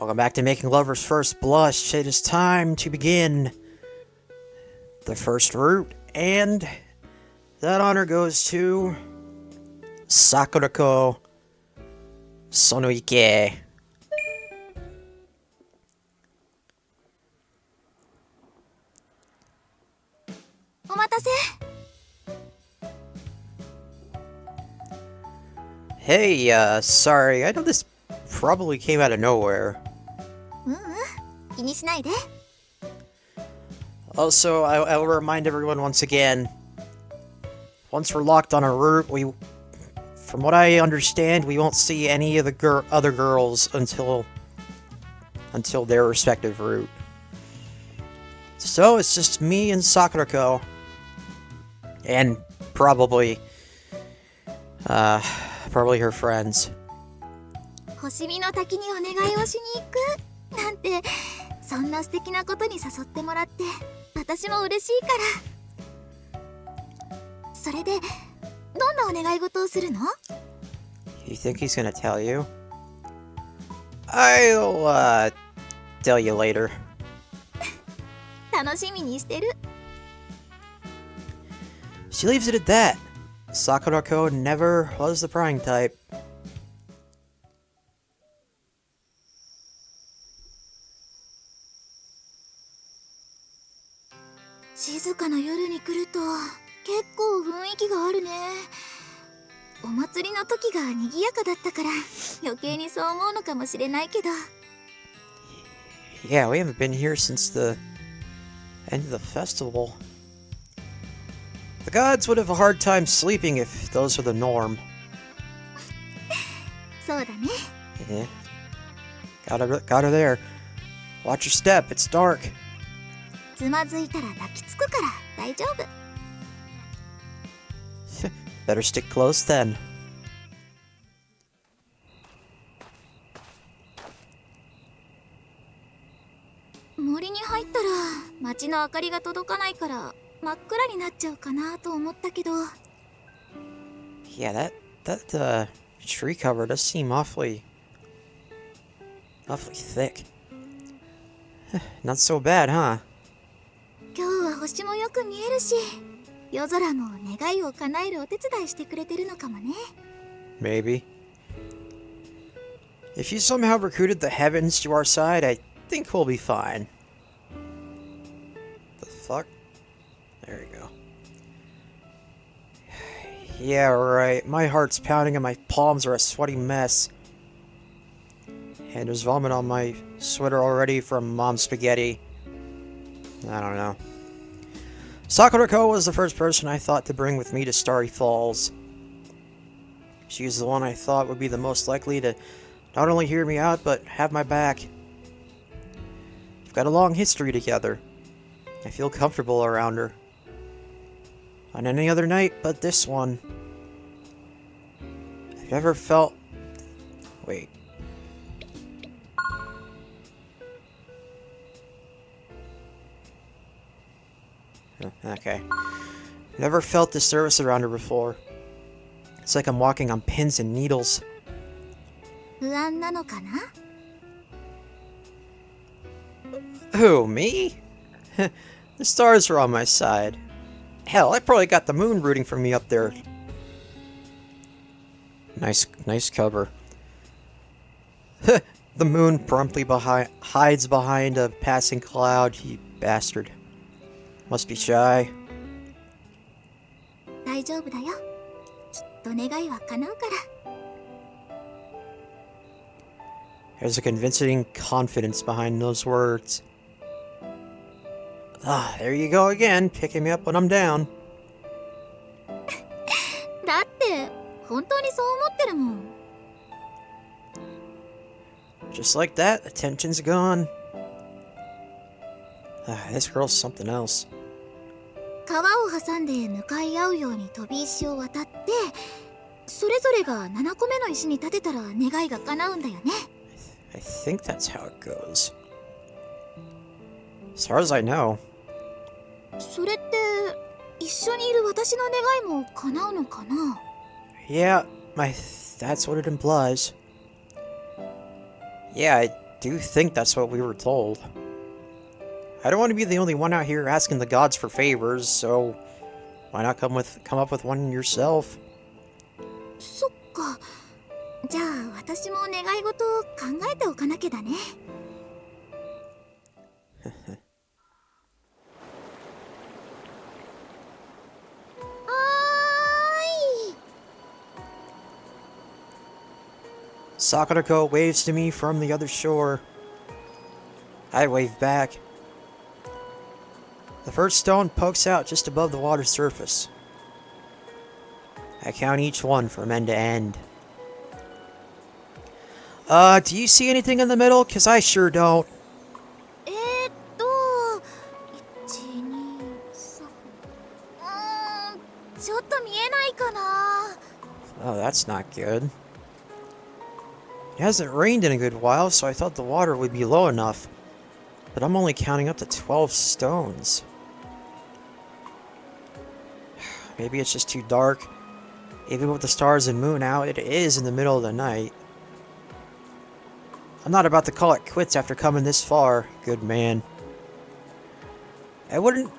Welcome back to Making Lovers First Blush. It is time to begin the first route, and that honor goes to Sakurako Sonoike. Hey, sorry, I know this probably came out of nowhere. Also, I will remind everyone once again, once we're locked on a route, from what I understand, we won't see any of the other girls until their respective route. So it's just me and Sakurako, and probably her friends. 星見の滝にお願いをしに行くなんて、そんな素敵なことに誘ってもらって私も嬉しいから。それでどんなお願い事をするの？ You think he's gonna tell you? I'll tell you later. 楽しみにしてる。 She leaves it at that. Sakurako never was the prying type. 静かな夜に来ると結構雰囲気があるね。お祭りの時が賑やかだったから余計にそう思うのかもしれないけど。 Yeah, we haven't been here since the end of the festival. The gods would have a hard time sleeping if those were the norm. そうだね。 Yeah. Got her there. Watch your step, it's dark. つまずいたら抱きつくから大丈夫。 Better stick close then. 森に入ったら街の明かりが届かないから真っ暗になっちゃうかなと思ったけど。 Yeah, that tree cover does seem awfully thick. Not so bad, huh? 今日は星もよく見えるし、夜空も願いを叶えるお手伝いしてくれてるのかもね。 Maybe. If you somehow recruited the heavens to our side, I think we'll be fine. The fuck? There you go. Yeah, right. My heart's pounding and my palms are a sweaty mess. And there's vomit on my sweater already from mom's spaghetti. I don't know. Sakurako was the first person I thought to bring with me to Starry Falls. She was the one I thought would be the most likely to not only hear me out, but have my back. We've got a long history together. I feel comfortable around her. On any other night but this one, I've never felt... Wait. Okay. Never felt this service around her before. It's like I'm walking on pins and needles. 不安なのかな？ Who, me? The stars are on my side. Hell, I probably got the moon rooting for me up there. Nice cover. The moon promptly hides behind a passing cloud, you bastard. Must be shy. 大丈夫だよ。きっと願いは叶うから。 There's a convincing confidence behind those words. Ah, there you go again, picking me up when I'm down. だって本当にそう思ってるもん。 Just like that, the tension's gone. This girl's something else. 川を挟んで向かい合うように飛び石を渡って、それぞれが7個目の石に立てたら願いが叶うんだよね。 I think that's how it goes. As far as I know. それって一緒にいる私の願いも叶うのかな？ Yeah, that's what it implies. Yeah, do think that's what we were told. I don't want to be the only one out here asking the gods for favors, so why not come up with one yourself? そっか。じゃあ私も願い事を考えておかなきゃだね。はーい。Sakurako waves to me from the other shore. I wave back. The first stone pokes out just above the water's surface. I count each one from end to end. Do you see anything in the middle? 'Cause I sure don't. 1、2、3。ちょっと見えないかな。Oh, that's not good. It hasn't rained in a good while, so I thought the water would be low enough. But I'm only counting up to 12 stones. Maybe it's just too dark. Even with the stars and moon out, it is in the middle of the night. I'm not about to call it quits after coming this far, good man. I wouldn't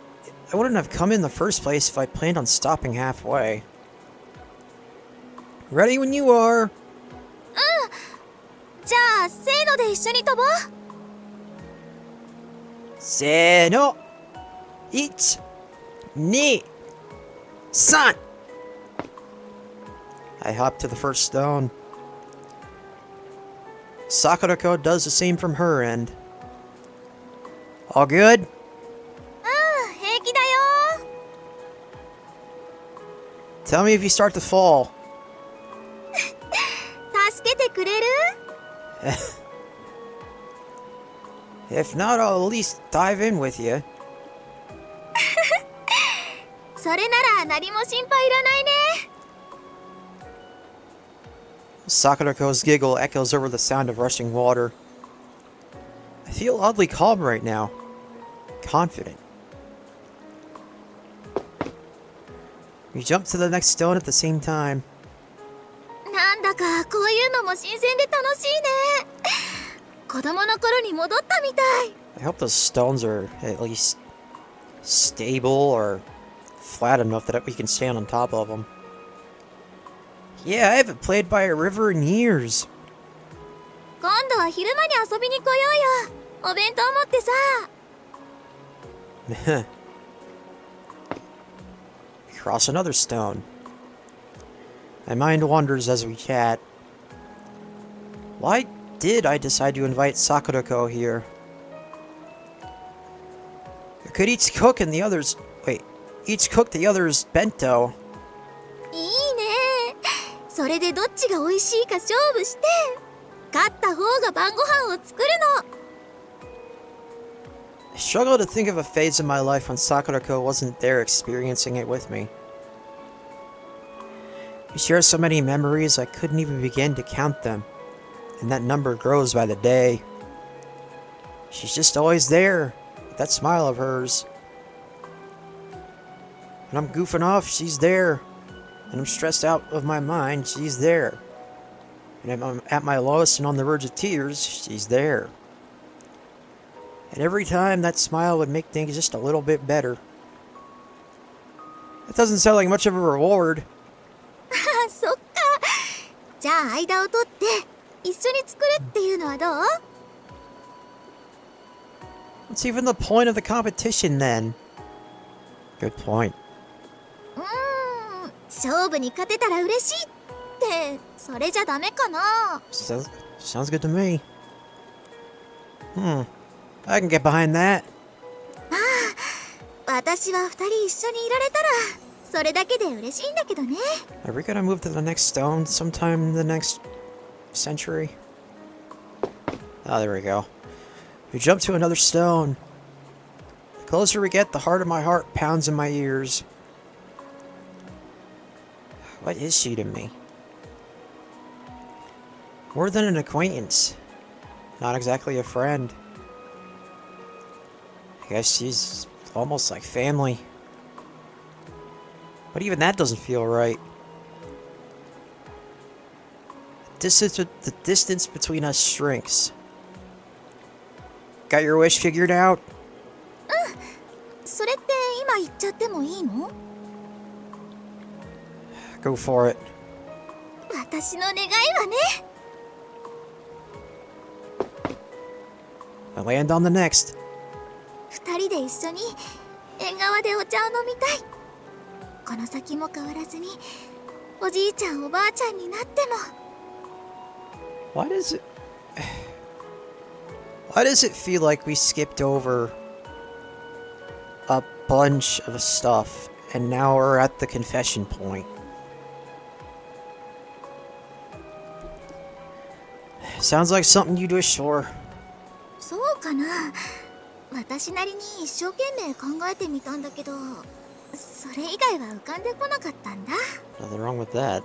have come in the first place if I planned on stopping halfway. Ready when you are. じゃあせーので一緒に飛ぼう。せーの。1、2、3. I hop to the first stone. Sakurako does the same from her end. All good? 平気だよ。 Tell me if you start to fall. 助けてくれる？ If not, I'll at least dive in with you. それなら何も心配いらないね。 Sakurako's giggle echoes over the sound of rushing water. I feel oddly calm right now. Confident. We jump to the next stone at the same time. なんだかこういうのも新鮮で楽しいね。子供の頃に戻ったみたい。 I hope those stones are at least stable or flat enough that we can stand on top of them. Yeah, I haven't played by a river in years. 今度は昼間に遊びに来ようよ。お弁当持ってさ。Cross another stone. My mind wanders as we chat. Why did I decide to invite Sakurako here? I could each cook and the others... Wait. Each cook the other's bento. いいね。それでどっちが美味しいか勝負して、勝った方が晩ご飯を作るの。 I struggle to think of a phase in my life when Sakurako wasn't there experiencing it with me. We share so many memories I couldn't even begin to count them, and that number grows by the day. She's just always there, with that smile of hers. When I'm goofing off, she's there. When I'm stressed out of my mind, she's there. And if I'm at my lowest and on the verge of tears, she's there. And every time, that smile would make things just a little bit better. That doesn't sound like much of a reward. そっか。じゃあ間を取って一緒に作るっていうのはどう？ What's even the point of the competition then? Good point. 勝負に勝てたら嬉しいってそれじゃダメかな。 Sounds good to me. I can get behind that. 私は二人一緒にいられたらそれだけで嬉しいんだけどね。 Are we gonna move to the next stone sometime in the next century? Oh, there we go. We jump to another stone. The closer we get, the harder my heart pounds in my ears. What is she to me? More than an acquaintance. Not exactly a friend. I guess she's almost like family. But even that doesn't feel right. The distance between us shrinks. Got your wish figured out? それって今言っちゃってもいいの？ Go for it. 私の願いはね。I land on the next. 二人で一緒に縁側でお茶を飲みたい。この先も変わらずにおじいちゃんおばあちゃんになっても。 Why does it feel like we skipped over a bunch of stuff and now we're at the confession point? Sounds like something you'd wish for. そうかな。私なりに一生懸命考えてみたんだけど、それ以外は浮かんでこなかったんだ。 Nothing wrong with that.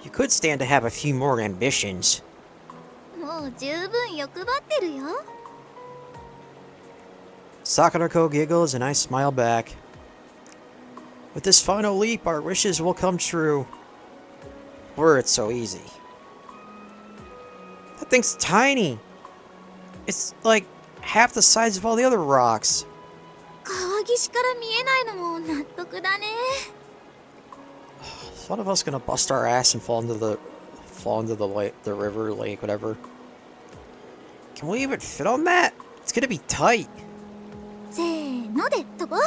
You could stand to have a few more ambitions. もう十分欲張ってるよ。 Sakurako giggles and I smile back. With this final leap, our wishes will come true. Were it so easy. That thing's tiny. It's like half the size of all the other rocks. 川岸から見えないのも納得だね。 Is one of us gonna bust our ass and fall into the lake, the river, lake, whatever? Can we even fit on that? It's gonna be tight. せーので飛ぼう。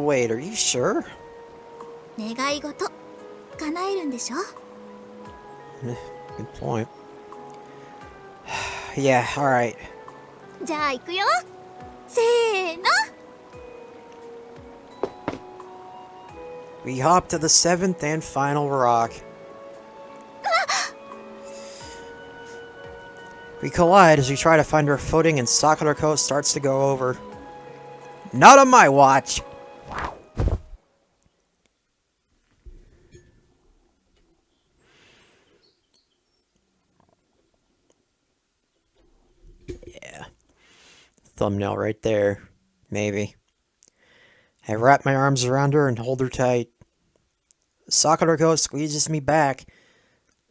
Wait, are you sure? 願い事叶えるんでしょ？ Good point. Yeah, alright. じゃあ行くよ。せーの。 We hop to the 7th and final rock. We collide as we try to find our footing and Sakurako starts to go over. Not on my watch! Yeah. Thumbnail right there. Maybe. I wrap my arms around her and hold her tight. Sakurako squeezes me back.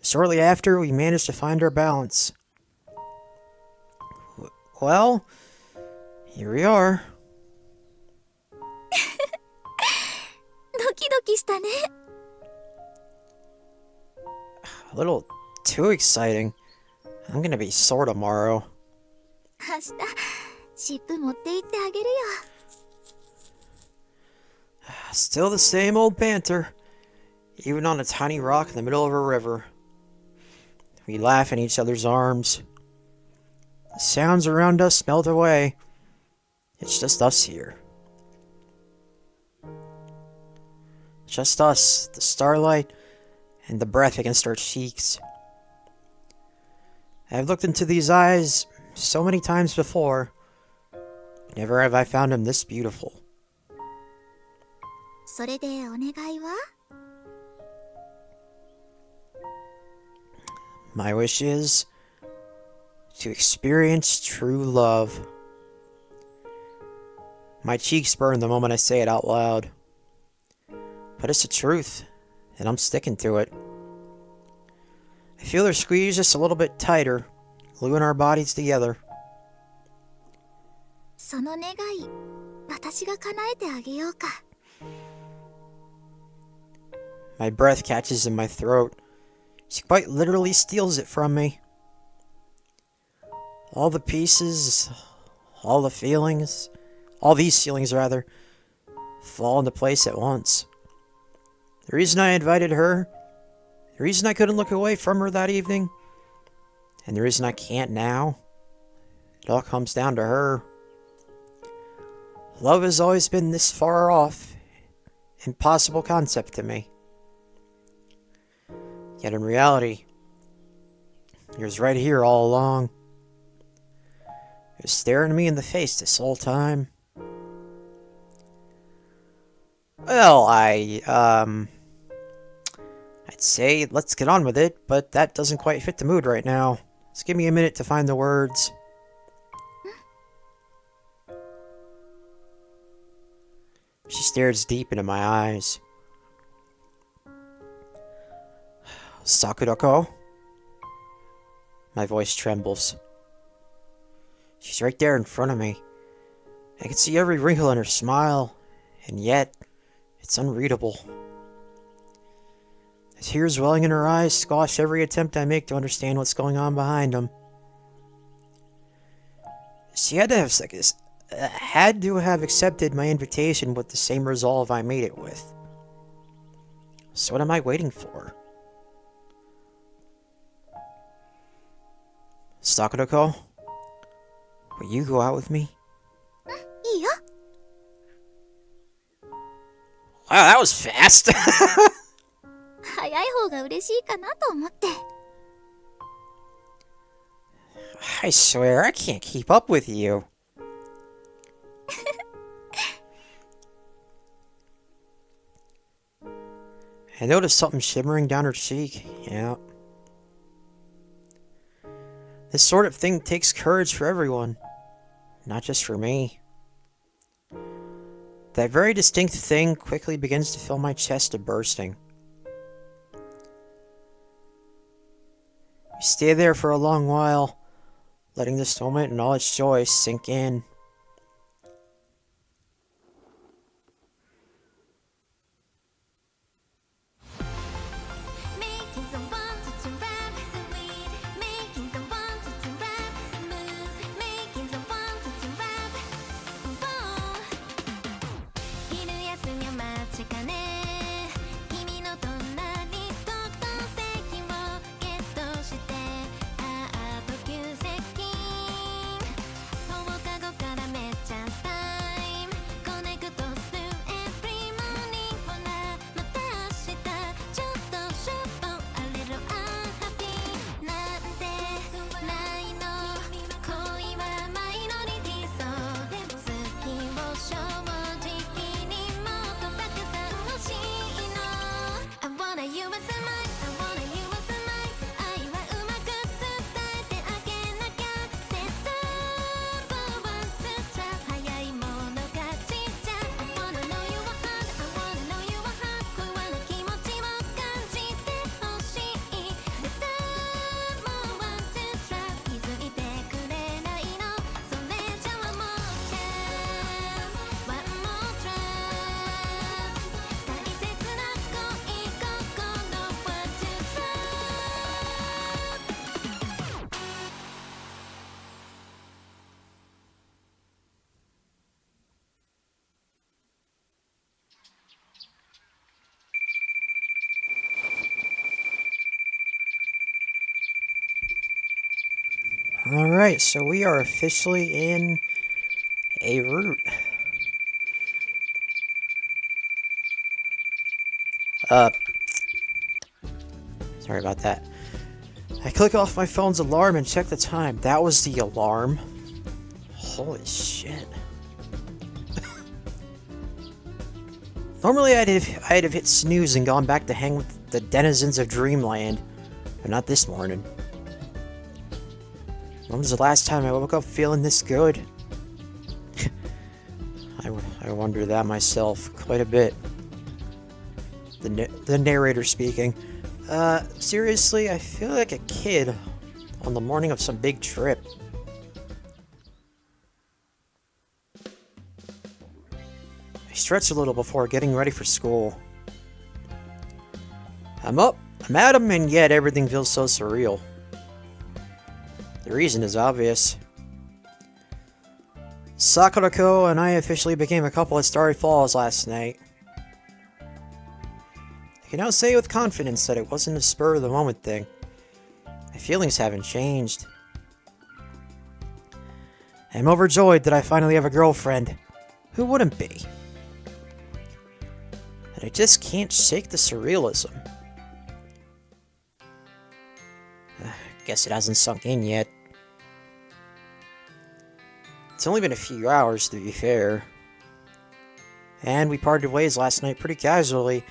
Shortly after, we manage to find our balance. Well, here we are. ドキドキしたね。 A little too exciting. I'm gonna be sore tomorrow. 明日湿布持って行ってあげるよ。 Still the same old banter, even on a tiny rock in the middle of a river. We laugh in each other's arms. The sounds around us melt away. It's just us here. Just us, the starlight, and the breath against our cheeks. I've looked into these eyes so many times before. Never have I found them this beautiful. それでお願いは？ My wish is to experience true love. My cheeks burn the moment I say it out loud. But it's the truth, and I'm sticking to it. I feel her squeeze just a little bit tighter, gluing our bodies together. その願い、私が叶えてあげようか。 My breath catches in my throat. She quite literally steals it from me. All the pieces, all the feelings, all these feelings rather, fall into place at once. The reason I invited her, the reason I couldn't look away from her that evening, and the reason I can't now, it all comes down to her. Love has always been this far off, impossible concept to me. Yet in reality, it was right here all along. It was staring me in the face this whole time. Well, I'd say let's get on with it, but that doesn't quite fit the mood right now. Just give me a minute to find the words. She stares deep into my eyes. Sakurako, My voice trembles. She's right there in front of me. I can see every wrinkle in her smile, and yet, it's unreadable. The tears welling in her eyes squash every attempt I make to understand what's going on behind them. She had to have accepted my invitation with the same resolve I made it with. So what am I waiting for? Sakurako, will you go out with me? いいよ。 Wow, that was fast! 早い方が嬉しいかなと思って。 I swear, I can't keep up with you. I noticed something shimmering down her cheek. Yeah. This sort of thing takes courage for everyone. Not just for me. That very distinct thing quickly begins to fill my chest to bursting. We stay there for a long while, letting this moment and all its joy sink in. Alright, so we are officially in a route. Sorry about that. I click off my phone's alarm and check the time. That was the alarm. Holy shit. Normally I'd have hit snooze and gone back to hang with the denizens of Dreamland, but not this morning. When was the last time I woke up feeling this good? I wonder that myself quite a bit. The narrator speaking. Seriously, I feel like a kid on the morning of some big trip. I stretch a little before getting ready for school. I'm up, I'm at 'em, and yet everything feels so surreal. The reason is obvious. Sakurako and I officially became a couple at Starry Falls last night. I can now say with confidence that it wasn't a spur-of-the-moment thing. My feelings haven't changed. I'm overjoyed that I finally have a girlfriend. Who wouldn't be? And I just can't shake the surrealism. Guess it hasn't sunk in yet. It's only been a few hours, to be fair. And we parted ways last night pretty casually.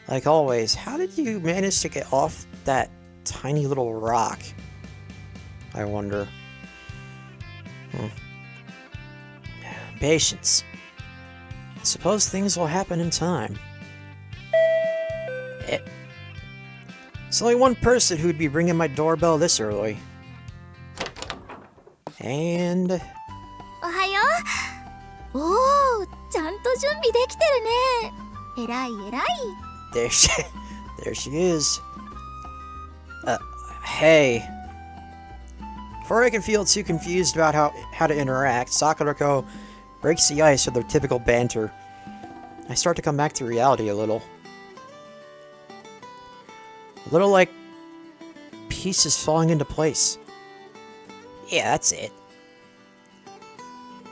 Like always. How did you manage to get off that tiny little rock? I wonder. Patience. I suppose things will happen in time. There's only one person who'd be ringing my doorbell this early. And おはよう。おお、ちゃんと準備できてるね。えらいえらい。 there she is. Hey. Before I can feel too confused about how to interact, Sakurako breaks the ice with their typical banter. I start to come back to reality a little. A little like pieces falling into place. Yeah, that's it.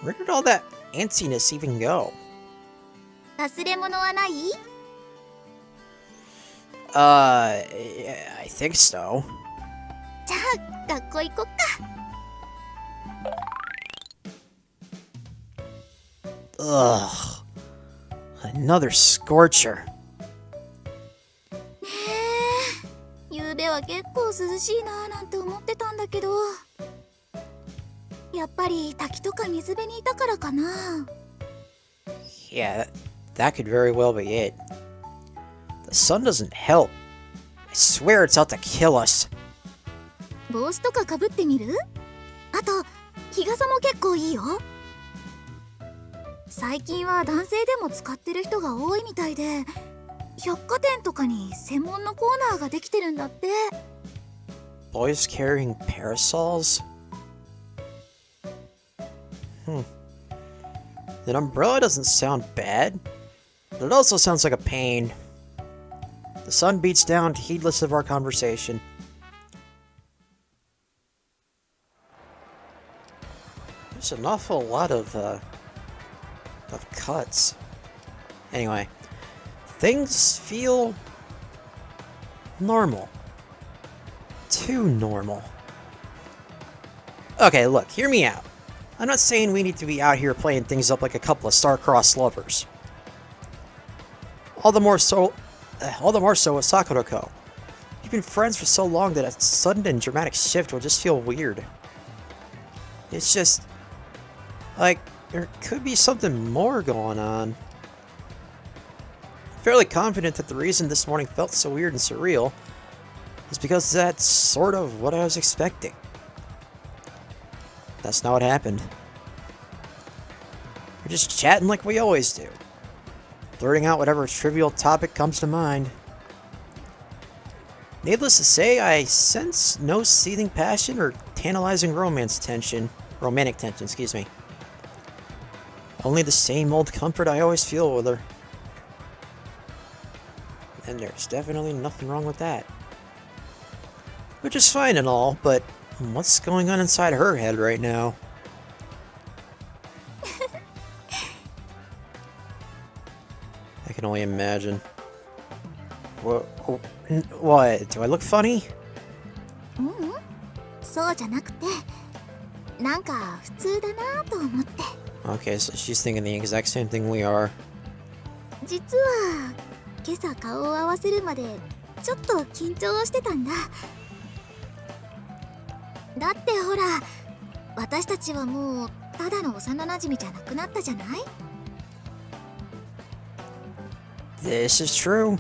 Where did all that antsiness even go? 忘れ物はない？ I think so. じゃあ学校行こっか。Ugh. Another scorcher. 昨べは結構涼しいなーなんて思ってたんだけど、やっぱり滝とか水辺にいたからかな。 Yeah, that could very well be it. The sun doesn't help. I swear it's out to kill us. 帽子とかかぶってみる？あと日傘も結構いいよ。最近は男性でも使ってる人が多いみたいで、百貨店とかに専門のコーナーができてるんだって。 Boys carrying parasols? An umbrella doesn't sound bad, but it also sounds like a pain. The sun beats down, heedless of our conversation. There's an awful lot of cuts. Anyway, things feel normal. Too normal. Okay, look, hear me out. I'm not saying we need to be out here playing things up like a couple of star-crossed lovers. All the more so with Sakurako. You've been friends for so long that a sudden and dramatic shift will just feel weird. It's just like there could be something more going on. I'm fairly confident that the reason this morning felt so weird and surreal is because that's sort of what I was expecting. That's not what happened. We're just chatting like we always do, blurting out whatever trivial topic comes to mind. Needless to say, I sense no seething passion or tantalizing romantic tension, excuse me. Only the same old comfort I always feel with her. And there's definitely nothing wrong with that. Which is fine and all, but what's going on inside her head right now? I can only imagine. What? Do I look funny? そうじゃなくて、なんか普通だなと思って。 Okay, so she's thinking the exact same thing we are. 実は今朝顔を合わせるまでちょっと緊張してたんだ。だってほら、私たちはもうただの幼馴染じゃなくなったじゃない？ This is true.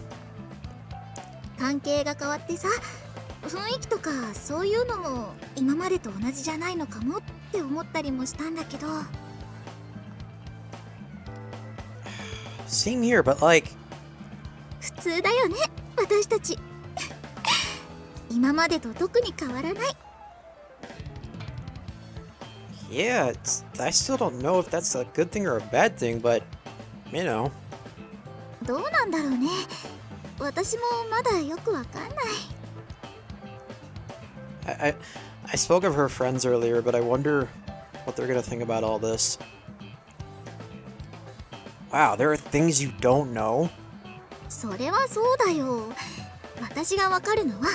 関係が変わってさ、雰囲気とかそういうのも今までと同じじゃないのかもって思ったりもしたんだけど。 Same here, but like... 普通だよね、私たち。今までと特に変わらない。 Yeah, I still don't know if that's a good thing or a bad thing, but, you know. どうなんだろうね。私もまだよくわかんない。 I spoke of her friends earlier, but I wonder what they're gonna think about all this. Wow, there are things you don't know? それはそうだよ。私がわかるのは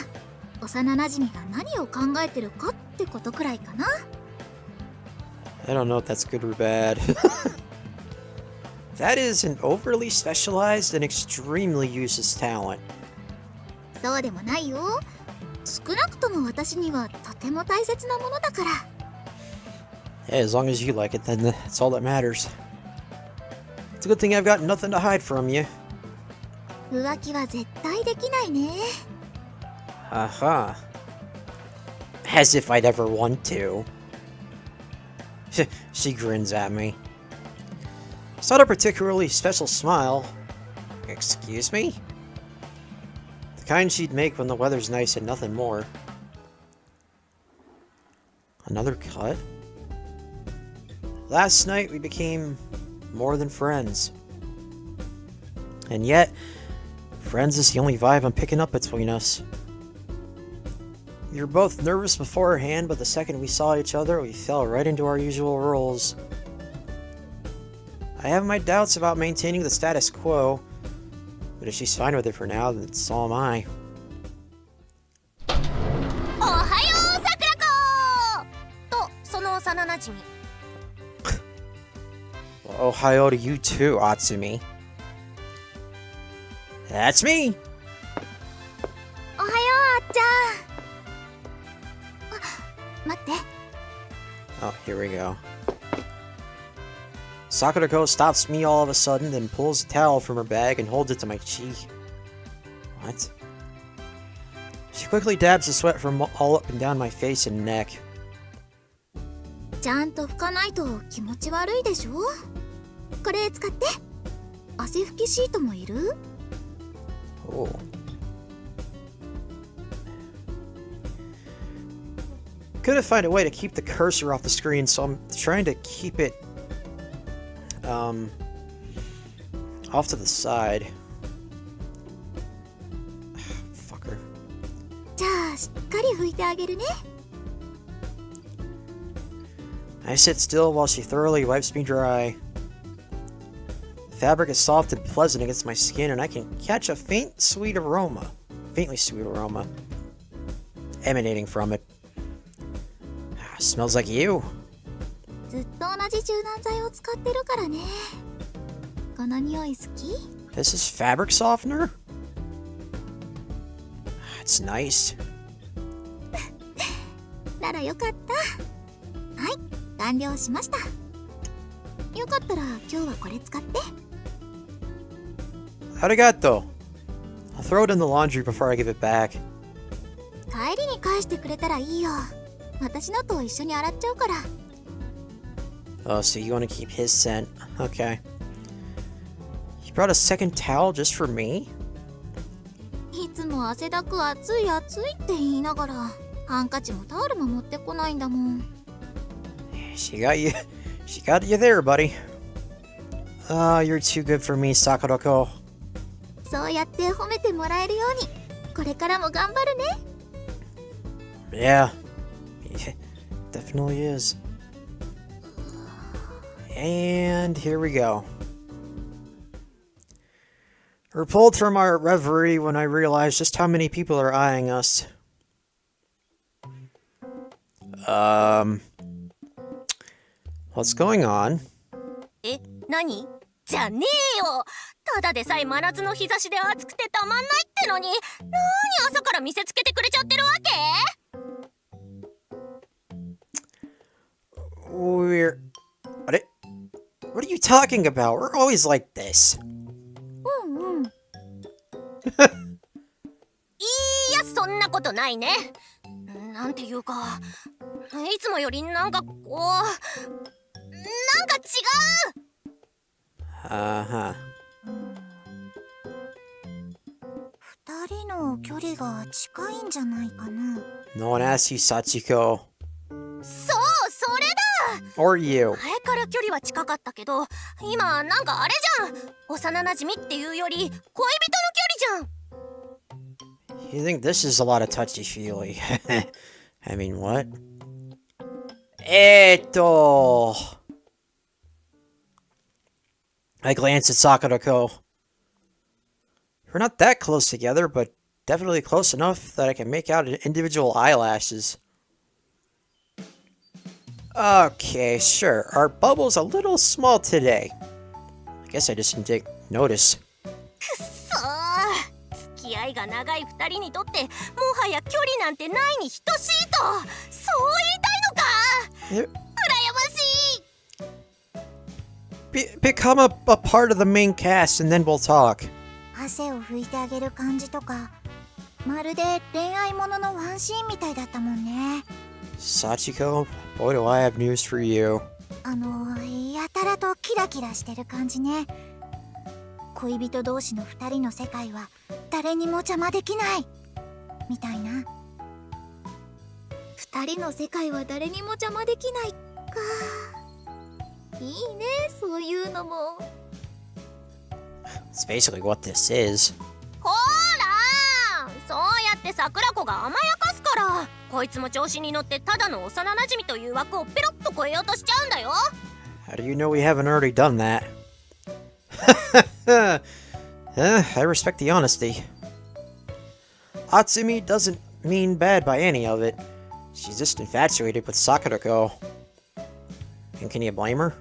幼馴染が何を考えてるかってことくらいかな。 I don't know if that's good or bad. That is an overly specialized and extremely useless talent. そうでもないよ。少なくとも私にはとても大切なものだから。 Hey, as long as you like it, then that's all that matters. It's a good thing I've got nothing to hide from you. 浮気は絶対できないね。 Uh-huh. As if I'd ever want to. She grins at me. It's not a particularly special smile. Excuse me? The kind she'd make when the weather's nice and nothing more. Another cut? Last night we became more than friends. And yet, friends is the only vibe I'm picking up between us. We were both nervous beforehand, but the second we saw each other, we fell right into our usual roles. I have my doubts about maintaining the status quo, but if she's fine with it for now, then so am I. Ohayo, Sakurako! To, sono osana najimi. Well, Ohio to you too, Atsumi. That's me! Ohayo, Achan! Matte. Oh, here we go. Sakurako stops me all of a sudden, then pulls a towel from her bag and holds it to my cheek. What? She quickly dabs the sweat from all up and down my face and neck. ちゃんと拭かないと気持ち悪いでしょ。これ使って。汗拭きシートもいる？ Oh. Couldn't find a way to keep the cursor off the screen, so I'm trying to keep it off to the side. Fucker. じゃあしっかり拭いてあげるね。 I sit still while she thoroughly wipes me dry. The fabric is soft and pleasant against my skin, and I can catch a faintly sweet aroma emanating from it. Smells like you. ずっと同じ柔軟剤を使ってるからね。この匂い好き？ This is fabric softener? It's nice. ならよかった。はい、完了しました。よかったら今日はこれ使って。 Arigato. I'll throw it in the laundry before I give it back. 帰りに返してくれたらいいよ。私のと一緒に洗っちゃうから。 Oh, so you want to keep his scent. Okay. You brought a second towel just for me? いつも汗だく暑い暑いって言いながら、ハンカチもタオルも持ってこないんだもん。 She got you there, buddy. Oh, you're too good for me, Sakurako. そうやって褒めてもらえるように、これからも頑張るね。 Yeah. Definitely is. And here we go. We're pulled from our reverie when I realize just how many people are eyeing us. What's going on? え、何？じゃねえよ。ただでさえ真夏の日差しで暑くてたまんないってのに、なに朝から見せつけてくれちゃってるわけ？ What are you talking about? We're always like this. うんうん。いや、そんなことないね。なんていうか、いつもよりなんかこう、なんか違う。Uh-huh. 二人の距離が近いんじゃないかな。 No one asks you, Sachiko. そう、それだ。 Or you. 前から距離は近かったけど、今なんかあれじゃん。幼馴染っていうより恋人の距離じゃん。 You think this is a lot of touchy-feely? I mean, what? I glance at Sakurako. We're not that close together, but definitely close enough that I can make out individual eyelashes. Okay, sure. Our bubble's a little small today. I guess I just didn't take notice. くっそー。付き合いが長い二人にとってもはや距離なんてないに等しいと、そう言いたいのか。羨ましい。 Become a part of the main cast and then we'll talk. 汗を拭いてあげる感じとか、まるで恋愛もののワンシーンみたいだったもんね。 Sachiko, boy do I have news for you. やたらとキラキラしてる感じね。恋人同士の2人の世界は誰にも邪魔できないみたいな。2人の世界は誰にも邪魔できないか。いいね、そういうのも。 It's basically what this is. ほらそうやって桜子が甘やかすから、こいつも調子に乗ってただの幼馴染という枠をペロッと超えようとしちゃうんだよ。 How do you know we haven't already done that? I respect the honesty. Atsumi doesn't mean bad by any of it. She's just infatuated with Sakurako. And can you blame her?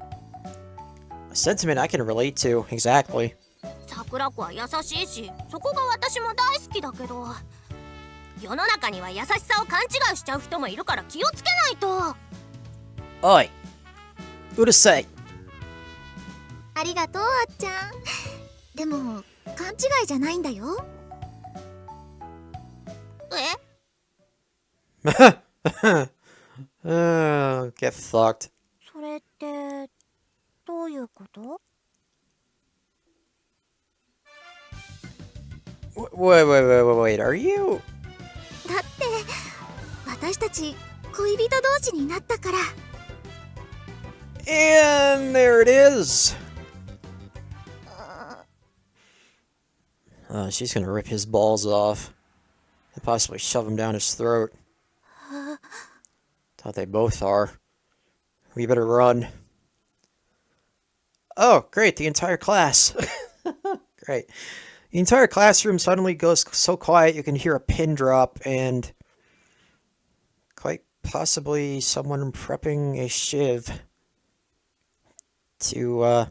A sentiment I can relate to, exactly. 桜子は優しいし、そこが私も大好きだけど、世の中には優しさを勘違いしちゃう人もいるから気をつけないと。おい、うるさい。ありがとう、あっちゃん。でも勘違いじゃないんだよ。Get fucked. それってどういうこと？ Wait, are you? だって私たち恋人同士になったから。 And there it is. She's gonna rip his balls off and possibly shove him down his throat. Thought they both are. We better run. Oh, great, the entire class. Great. The entire classroom suddenly goes so quiet you can hear a pin drop and quite possibly someone prepping a shiv to,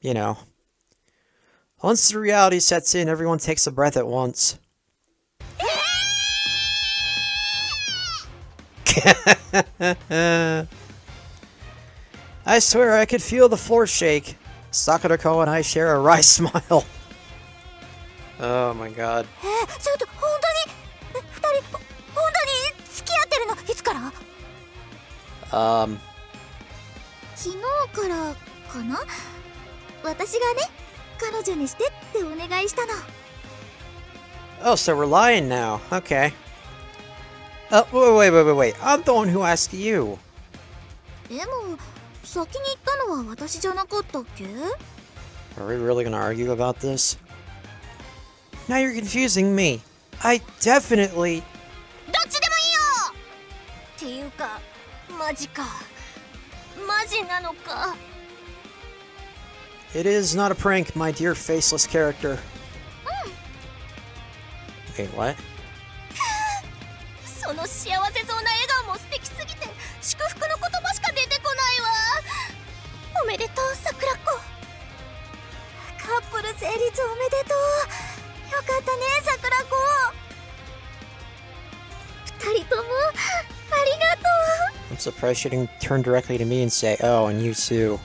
you know. Once the reality sets in, everyone takes a breath at once. I swear I could feel the floor shake. Sakurako and I share a wry smile. Oh my god. ちょっと本当に2人本当に付き合ってるの？いつから？昨日からかな。私がね、彼女にしてってお願いしたの。 Oh, so we're lying now. Okay. Wait. I'm the one who asked you. でも先に言ったのは私じゃなかったっけ？ Are we really gonna argue about this? Now you're confusing me. I definitely... どっちでもいいよっていうか、マジか。マジなのか。 It is not a prank, my dear faceless character. Wait, what? その幸せそうな笑顔も素敵すぎて祝福の言葉しか出てこないわ。おめでとう、桜子。カップル成立おめでとう。よかったね、桜子。2人ともありがとう。 I'm surprised she didn't turn directly to me and say, oh, and you too.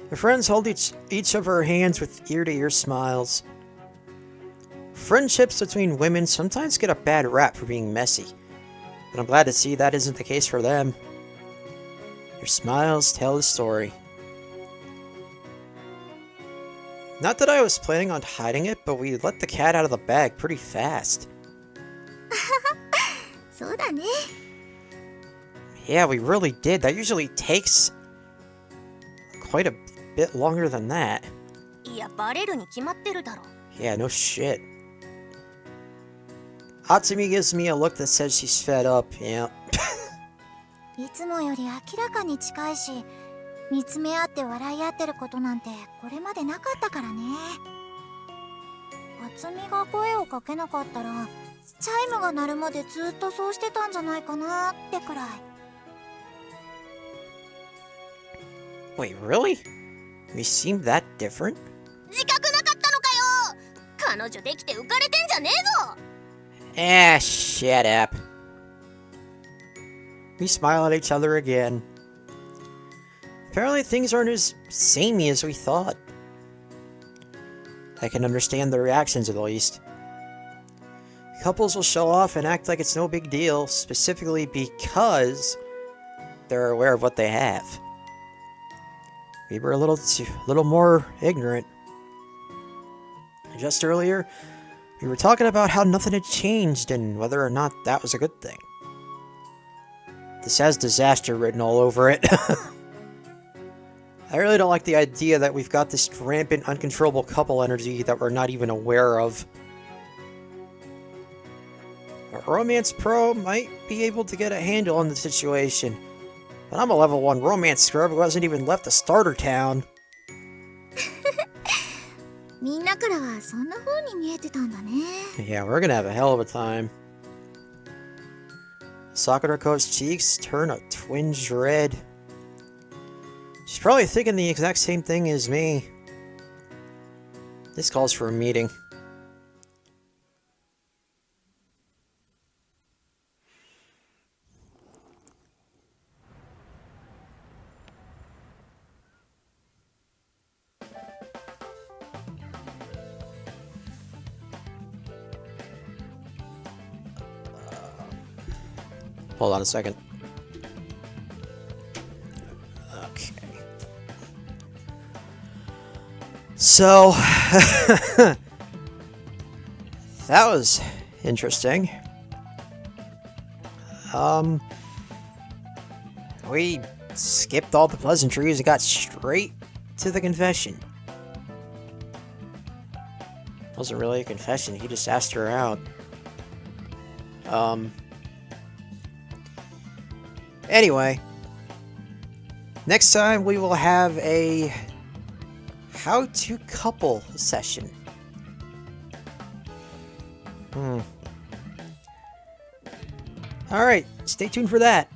The friends hold each of her hands with ear-to-ear smiles. Friendships between women sometimes get a bad rap for being messy, but I'm glad to see that isn't the case for them. Their smiles tell the story. Not that I was planning on hiding it, but we let the cat out of the bag pretty fast. そうだね。 Yeah, we really did. That usually takes quite a bit longer than that. いや、バレるに決まってるだろ。 Yeah, no shit. Atsumi gives me a look that says she's fed up. Yeah. いつもより明らかに近いし、見つめ合って笑い合ってることなんてこれまでなかったからね。厚みが声をかけなかったらチャイムが鳴るまでずっとそうしてたんじゃないかなってくらい。 Wait, really? We seem that different? 自覚なかったのかよ。彼女できて浮かれてんじゃねえぞ。 Shut up. We smile at each other again. Apparently things aren't as samey as we thought. I can understand the reactions at least. Couples will show off and act like it's no big deal, specifically because they're aware of what they have. We were a little more ignorant. Just earlier, we were talking about how nothing had changed and whether or not that was a good thing. This has disaster written all over it. I really don't like the idea that we've got this rampant, uncontrollable couple energy that we're not even aware of. A romance pro might be able to get a handle on the situation, but I'm a level 1 romance scrub who hasn't even left the starter town. みんなからはそんな風に見えてたんだね。 Yeah, we're gonna have a hell of a time. Sakurako's cheeks turn a twinge red. She's probably thinking the exact same thing as me. This calls for a meeting. Hold on a second. Okay. So, that was interesting. We skipped all the pleasantries and got straight to the confession. Wasn't really a confession, he just asked her out. Anyway, next time we will have a how-to couple session. Alright, stay tuned for that.